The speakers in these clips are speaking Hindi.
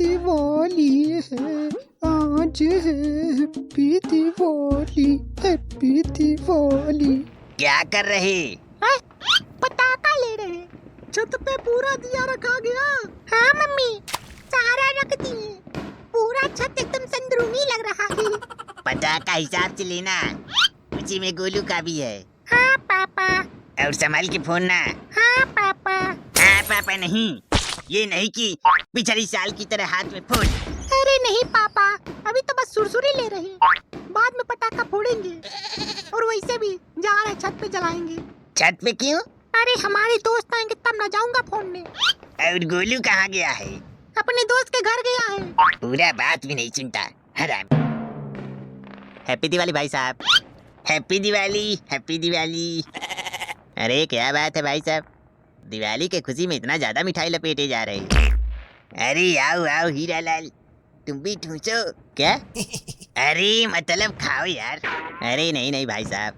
दिवाली है, आज है हैप्पी दिवाली, हैप्पी दिवाली। क्या कर रहे? पटाखा ले रहे। छत पे पूरा दिया रखा गया। हाँ मम्मी, सारा रख दिए, पूरा छत एकदम संदरूनी लग रहा है। पटाखा हिसाब से लेना, उसी में गोलू का भी है। हाँ पापा। और संभाल के फोन ना। हाँ पापा। हाँ पापा नहीं, ये नहीं कि पिछली साल की तरह हाथ में फोन। अरे नहीं पापा, अभी तो बस सुरसुरी ले रहे हैं, बाद में पटाखा फोड़ेंगे। और वैसे भी जा रहे छत पे जलाएंगे। छत पे क्यों? अरे हमारे दोस्त आएंगे तब ना जाऊंगा फोड़ने। और गोलू कहाँ गया है? अपने दोस्त के घर गया है। पूरा बात भी नहीं सुनता, हराम। हैप्पी दिवाली भाई साहब। Happy Diwali, happy Diwali. अरे क्या बात है भाई साहब, दिवाली के खुशी में इतना ज्यादा मिठाई लपेटे जा रहे हैं। अरे आओ आओ हीरा लाल, तुम भी ठूसो। क्या? अरे मतलब खाओ यार। अरे नहीं नहीं भाई साहब,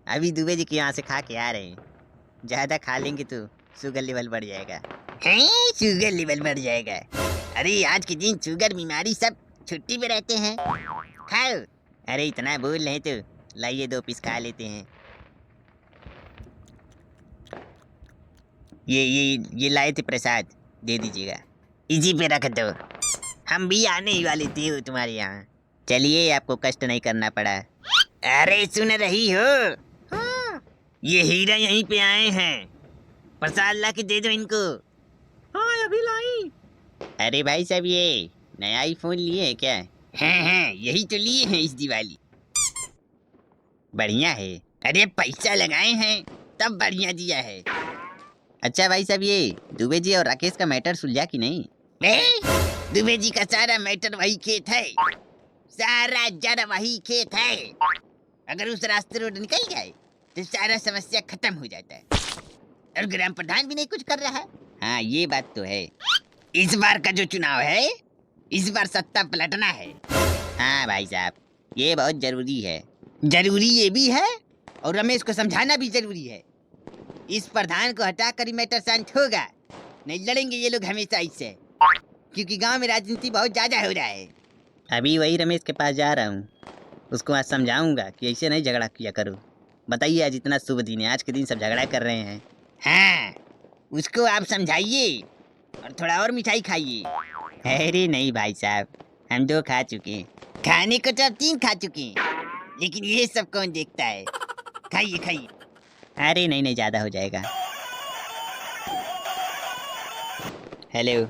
अभी दुबे जी के यहाँ से खा के आ रहे हैं, ज्यादा खा लेंगे तो शुगर लेवल बढ़ जाएगा। हैं? शुगर लेवल बढ़ जाएगा? अरे आज के दिन शुगर बीमारी सब छुट्टी पे रहते हैं, खाओ। अरे इतना बोल रहे तो लाइए 2 पीस खा लेते हैं। ये लाए थे प्रसाद, दे दीजिएगा। इसी पे रख दो, हम भी आने ही वाले थे तुम्हारे यहाँ। चलिए, आपको कष्ट नहीं करना पड़ा। अरे सुन रही हो? हाँ। ये हीरा यहीं पे आए हैं, प्रसाद ला के दे दो इनको। हाँ अभी लाई। अरे भाई साहब, ये नया आईफोन लिए हैं क्या? हैं, यही तो लिए हैं इस दिवाली। बढ़िया है। अरे पैसा लगाए हैं तब बढ़िया दिया है। अच्छा भाई साहब, ये दुबे जी और राकेश का मैटर सुलझा कि नहीं? दुबे जी का सारा मैटर वही खेत है, सारा जड़ वही खेत है। अगर उस रास्ते रोड निकल जाए तो सारा समस्या खत्म हो जाता है। और ग्राम प्रधान भी नहीं कुछ कर रहा है। हाँ ये बात तो है। इस बार का जो चुनाव है, इस बार सत्ता पलटना है। हाँ भाई साहब, ये बहुत जरूरी है। जरूरी ये भी है और रमेश को समझाना भी जरूरी है। इस प्रधान को हटाकर ही मैटर शांत होगा, नहीं लड़ेंगे ये लोग हमेशा इससे, क्योंकि गांव में राजनीति बहुत ज्यादा हो रहा है। अभी वही रमेश के पास जा रहा हूँ, उसको आज समझाऊंगा कि ऐसे नहीं झगड़ा किया करो। बताइए, आज इतना शुभ दिन है, आज के दिन सब झगड़ा कर रहे हैं। हाँ, उसको आप समझाइए और थोड़ा और मिठाई खाइए। अरे नहीं भाई साहब, हम 2 खा चुके हैं। खाने को तो 3 खा चुके हैं, लेकिन ये सब कौन देखता है। खाइए खाइए। अरे नहीं नहीं, ज्यादा हो जाएगा। हेलो।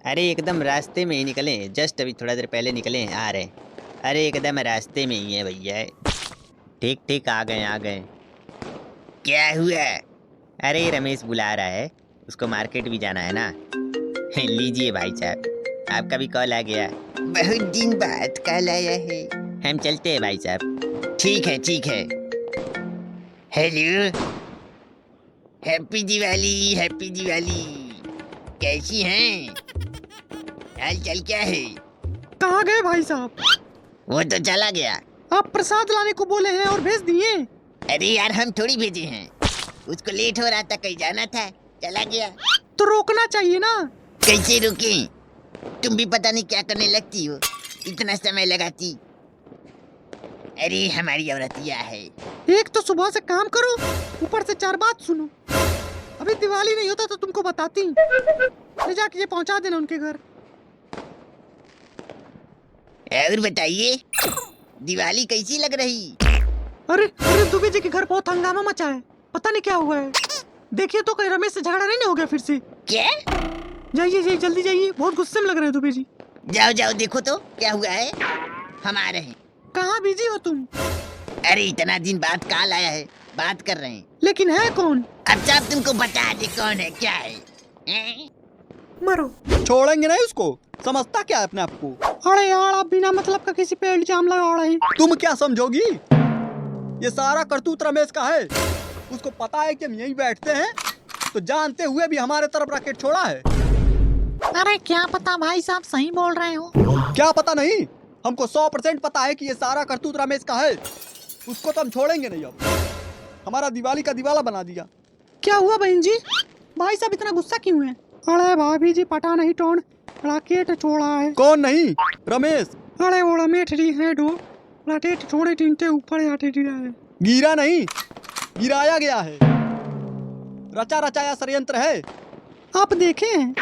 अरे एकदम रास्ते में ही निकले, जस्ट अभी थोड़ा देर पहले निकले, आ रहे। अरे एकदम रास्ते में ही है भैया। ठीक ठीक, आ गए। क्या हुआ? अरे रमेश बुला रहा है, उसको मार्केट भी जाना है ना। लीजिए भाई साहब, आपका भी कॉल आ गया। बहुत दिन बाद कॉल आया है। हम चलते हैं भाई साहब। ठीक है। Hello, happy Diwali, happy Diwali. कैसी हैं? हाल चाल क्या है? कहाँ गए भाई साहब? वो तो चला गया। आप प्रसाद लाने को बोले हैं और भेज दिए। अरे यार, हम थोड़ी भेजे हैं, उसको लेट हो रहा था, कहीं जाना था, चला गया। तो रोकना चाहिए ना। कैसे रुकें? तुम भी पता नहीं क्या करने लगती हो, इतना समय लगाती। अरे हमारी औरतिया है। एक तो सुबह से काम करो, ऊपर से 4 बात सुनो। अभी दिवाली नहीं होता तो तुमको बताती, ले जाके ये पहुंचा देना उनके घर। और बताइए, दिवाली कैसी लग रही? अरे दुबे जी के घर बहुत हंगामा मचा है, पता नहीं क्या हुआ है। देखिए तो कहीं रमेश से झगड़ा नहीं हो गया फिर से। क्या? जाइए जल्दी जाइए, बहुत गुस्से में लग रहे हैं दुबे जी। जाओ देखो तो क्या हुआ है। हम आ रहे हैं। कहाँ बिजी हो तुम? अरे इतना दिन बाद कॉल आया है, बात कर रहे हैं। लेकिन है कौन? अब सब तुमको बता दे कौन है, क्या है, मरो। छोड़ेंगे नहीं उसको, समझता क्या है अपने आप को? अरे यार, आप बिना मतलब का किसी पे इल्जाम लगा रहे हैं। तुम क्या समझोगी? ये सारा करतूत रमेश का है। उसको पता है कि हम यहीं बैठते हैं, तो जानते हुए भी हमारे तरफ रॉकेट छोड़ा है। अरे क्या पता भाई साहब सही बोल रहे हो। क्या पता नहीं, हमको 100% पता है कि ये सारा करतूत रमेश का है। उसको तो हम छोड़ेंगे नहीं। अब हमारा दिवाली का दिवाला बना दिया। क्या हुआ बहन जी? भाई साहब इतना गुस्सा क्यों है? अरे भाभी जी पता नहीं कौन रॉकेट छोड़ा है। कौन नहीं? रमेश। अरे वो रमेश जी है दो रॉकेट छोड़े तीन के ऊपर आते गिरा है। गिरा नहीं, गिराया गया है। रचा रचाया षड्यंत्र है। आप देखें,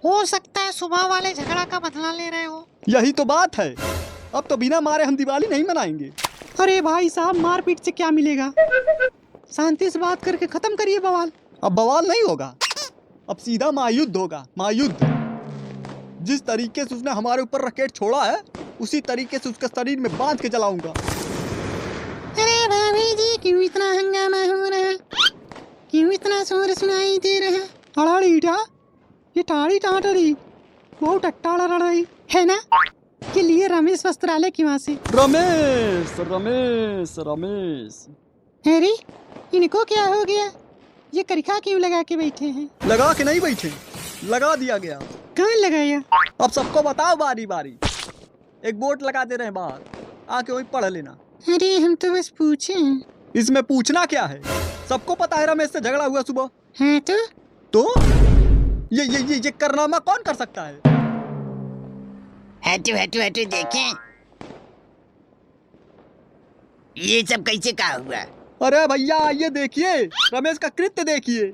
हो सकता है सुबह वाले झगड़ा का बदला ले रहे हो। यही तो बात है। अब तो बिना मारे हम दिवाली नहीं मनाएंगे। अरे भाई साहब मारपीट से क्या मिलेगा, शांति से बात करके खत्म करिए बवाल। अब बवाल नहीं होगा, अब सीधा महायुद्ध होगा। महायुद्ध। जिस तरीके से उसने हमारे ऊपर रॉकेट छोड़ा है उसी तरीके से उसके शरीर में बांध के जलाऊंगा। अरे भाभी जी क्यों इतना हंगामा हो रहा है, क्यों इतना शोर सुनाई दे रहा है? अड़ाड़ी ये टाड़ी टाटड़ी बहुत अट्टाड़ा रड़ाई है ना, के लिए रमेश वस्त्रालय की वहाँ से। रमेश रमेश रमेश। अरे इनको क्या हो गया, ये करिखा क्यों लगा के बैठे हैं? लगा के नहीं बैठे, लगा दिया गया। कौन लगाया? अब सबको बताओ बारी बारी। एक बोर्ड लगा दे रहे हैं बाहर, आके वही पढ़ लेना। अरे हम तो बस पूछे हैं। इसमें पूछना क्या है, सबको पता है रमेश से झगड़ा हुआ सुबह। हाँ तो ये करनामा कौन कर सकता है? हटू देखें ये सब कैसे कहा हुआ। अरे भैया ये देखिए, रमेश का कृत्य देखिए।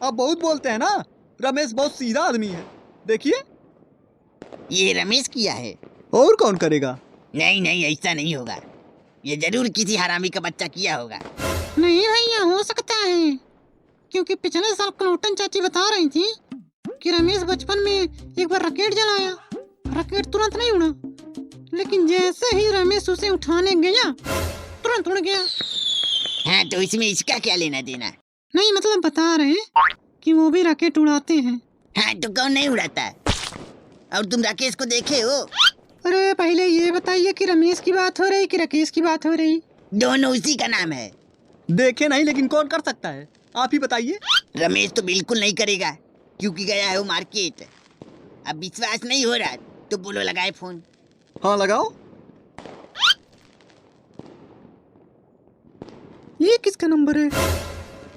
आप बहुत बोलते हैं ना, रमेश बहुत सीधा आदमी है। देखिए ये रमेश किया है। और कौन करेगा? नहीं ऐसा नहीं होगा, ये जरूर किसी हरामी का बच्चा किया होगा। नहीं भैया हो सकता है, क्योंकि पिछले साल कलोटन चाची बता रही थी कि रमेश बचपन में एक बार रॉकेट जलाया, रॉकेट तुरंत नहीं उड़ा, लेकिन जैसे ही रमेश उसे उठाने गया तुरंत उड़ गया। हाँ तो इसमें इसका क्या लेना देना? नहीं मतलब बता रहे कि वो भी रॉकेट उड़ाते हैं। हाँ तो कौन नहीं उड़ाता? और तुम राकेश को देखे हो? अरे पहले ये बताइए कि रमेश की बात हो रही कि राकेश की बात हो रही? दोनों उसी का नाम है। देखे नहीं, लेकिन कौन कर सकता है आप ही बताइए। रमेश तो बिल्कुल नहीं करेगा, क्योंकि गया है वो मार्केट। अब विश्वास नहीं हो रहा तो बोलो लगाए फोन। हाँ लगाओ। ये किसका नंबर है?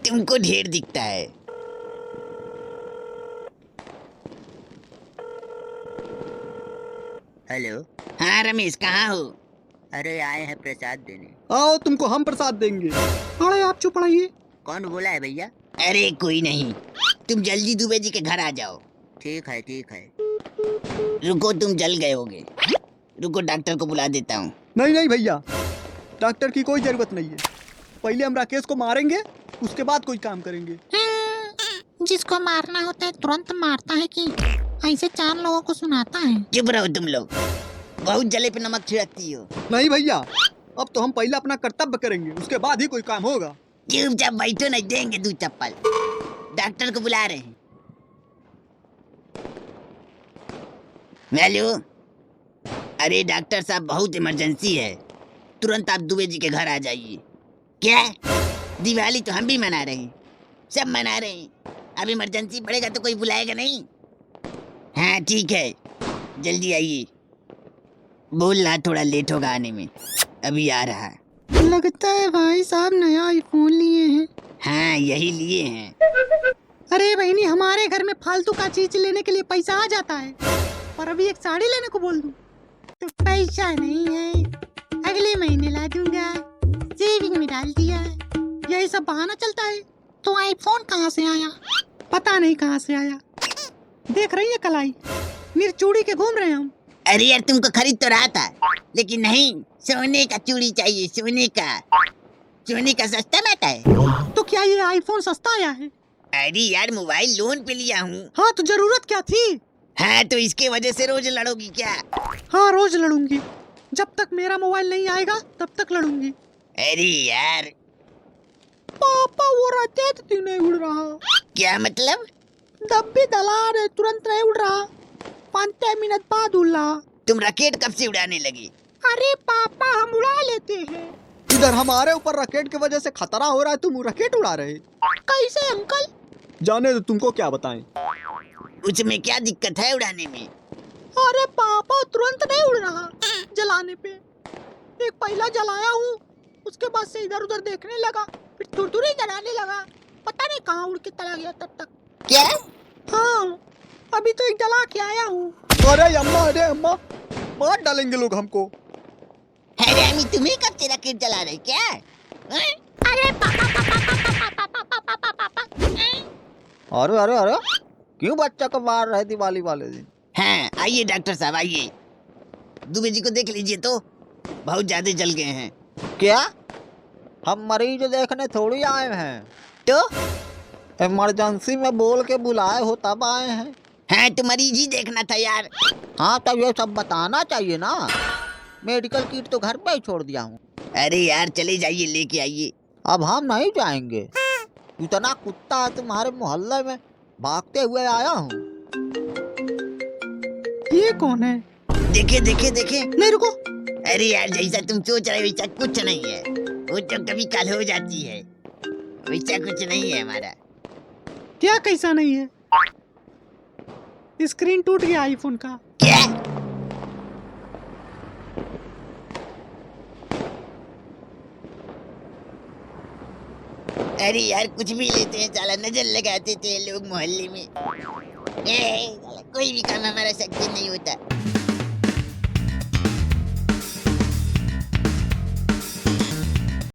तुमको ढेर दिखता है। हेलो। हाँ रमेश कहाँ हो? अरे आए हैं प्रसाद देने। आओ तुमको हम प्रसाद देंगे। अरे आप चुप रहिए। कौन बोला है भैया? अरे कोई नहीं, तुम जल्दी दुबे जी के घर आ जाओ। ठीक है। रुको तुम जल गए होगे, रुको डॉक्टर को बुला देता हूँ। नहीं भैया, डॉक्टर की कोई जरूरत नहीं है। पहले हम राकेश को मारेंगे, उसके बाद कोई काम करेंगे। जिसको मारना होता है तुरंत मारता है कि ऐसे चार लोगों को सुनाता है? चुप रहो तुम लोग, बहुत जले पे नमक छिड़कती हो। नहीं भैया, अब तो हम पहले अपना कर्तव्य करेंगे, उसके बाद ही कोई काम होगा। चुपचाप बैठो, नहीं देंगे दो चप्पल। डॉक्टर को बुला रहे हैं। हेलो। अरे डॉक्टर साहब बहुत इमरजेंसी है, तुरंत आप दुबे जी के घर आ जाइए। क्या? दिवाली तो हम भी मना रहे हैं, सब मना रहे हैं। अब इमरजेंसी पड़ेगा तो कोई बुलाएगा नहीं। हाँ ठीक है, जल्दी आइए। बोल रहा थोड़ा लेट होगा आने में, अभी आ रहा। लगता है भाई साहब नया आईफोन लिए हैं। हाँ यही लिए हैं। अरे बहनी, हमारे घर में फालतू का चीज लेने के लिए पैसा आ जाता है, पर अभी एक साड़ी लेने को बोल दूं तो पैसा नहीं है, अगले महीने ला दूंगा, सेविंग में डाल दिया, यही सब बहाना चलता है। तो आईफोन कहाँ से आया? पता नहीं कहाँ से आया। देख रही है कलाई, मेरी चूड़ी के घूम रहे हैं हम। अरे यार तुमको खरीद तो रहा था, लेकिन नहीं, सोने का चूड़ी चाहिए, सोने का सस्ता मिलता है। तो क्या ये आईफोन सस्ता आया है? अरे यार मोबाइल लोन पे लिया हूँ। हाँ तो जरूरत क्या थी? हाँ तो इसके वजह से रोज लड़ोगी क्या? हाँ रोज लड़ूंगी, जब तक मेरा मोबाइल नहीं आएगा तब तक लड़ूंगी। अरे यार पापा वो रॉकेट क्यों नहीं उड़ रहा? क्या मतलब? डब्बी दला रहे, तुरंत नहीं उड़ रहा, 5 मिनट बाद उड़ रहा। तुम रॉकेट कब से उड़ाने लगी? अरे पापा हम उड़ा लेते हैं। इधर हमारे ऊपर रॉकेट की वजह से खतरा हो रहा है, तुम रॉकेट उड़ा रहे। कैसे अंकल? जाने दो, तुमको क्या बताएं। उसमें क्या दिक्कत है उड़ाने में? अरे पापा तुरंत नहीं उड़ रहा जलाने पे। एक पहला जलाया हूँ, उसके बाद से इधर उधर देखने लगा, फिर तुरतुरी जलाने लगा, पता नहीं कहाँ उड़ के चला गया तब तक। क्या? हाँ, अभी तो एक जला के आया हूँ। अरे अम्मा मार डालेंगे लोग हमको। हैरानी, तुम्हें कब से रॉकेट जला रहे क्या? हैं? अरे पापा। अरे क्यों बच्चा को मार रहे दिवाली वाले दिन? हाँ, आइए डॉक्टर साहब आइए। दुबे जी को देख लीजिए तो बहुत ज्यादा जल गए हैं। क्या? हम मरीज देखने थोड़ी आए हैं, तो इमरजेंसी में बोल के बुलाए हो तब आए हैं। हाँ, तो मरीज ही देखना था यार। हाँ तो ये सब बताना चाहिए ना। मेडिकल किट तो घर पे ही छोड़ दिया हूँ। अरे यार चले जाइए, लेके आइए। अब हम नहीं जाएंगे। इतना कुत्ता है तुम्हारे मोहल्ले में, भागते हुए आया हूँ। ये कौन है? देखे देखे देखे। नहीं रुको। अरे यार, जैसा तुम सोच रहे हो वैसा कुछ नहीं है। वो तो कभी कल हो जाती है, वैसा कुछ नहीं है हमारा। क्या कैसा नहीं है? स्क्रीन टूट गया आईफोन का। क्या? अरे यार कुछ भी लेते हैं साला, नजर लगाते थे लोग मोहल्ले में। साला कोई भी काम हमारा सक्सेस नहीं होता।